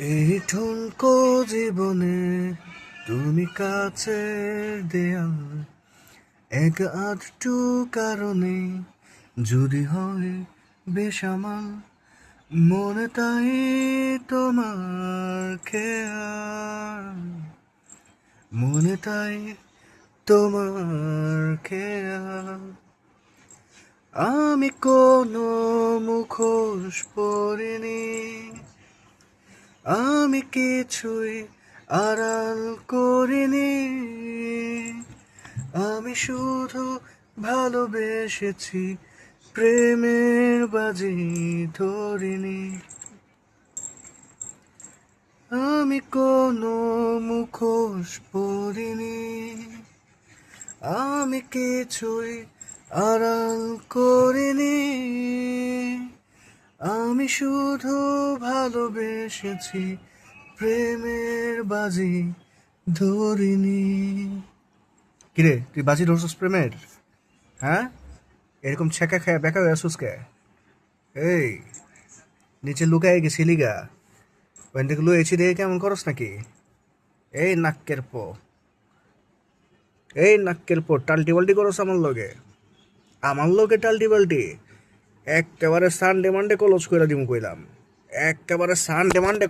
এই ঠুনকো জীবনে তুমি কাছের দেয়াল, এক আধটু কারণে যদি হয় বেসামাল, মনে তাই তোমার খেয়াল, মনে তাই তোমার খেয়াল। আমি কোনো মুখোশ পরিনি, আমি কিছুই আড়াল করিনি, আমি শুধু ভালোবেসেছি, প্রেমের বাজি ধরিনি। আমি কোনো মুখোশ পরিনি, আমি কিছুই আড়াল করিনি, আমি শুধু ভালোবেসেছি, প্রেমের বাজি ধরিনি। কিরে, তুই বাজি ধরছিস প্রেমের? হ্যাঁ, এরকম ছেঁকা খায় বেকা হয়ে আসুস কে? এই, নিচে লুকায় গেছিলি গা? ওখান থেকে লুয়েছি দেখে কেমন করস নাকি? এই নাক্কের পো, এই নাক্কের পো, টাল্টি বাল্টি করস আমার লগে টাল্টি বাল্টি? একেবারে সানডে মানডে ক্লোজ করে দিমু কইলাম, একেবারে সানডে মানডে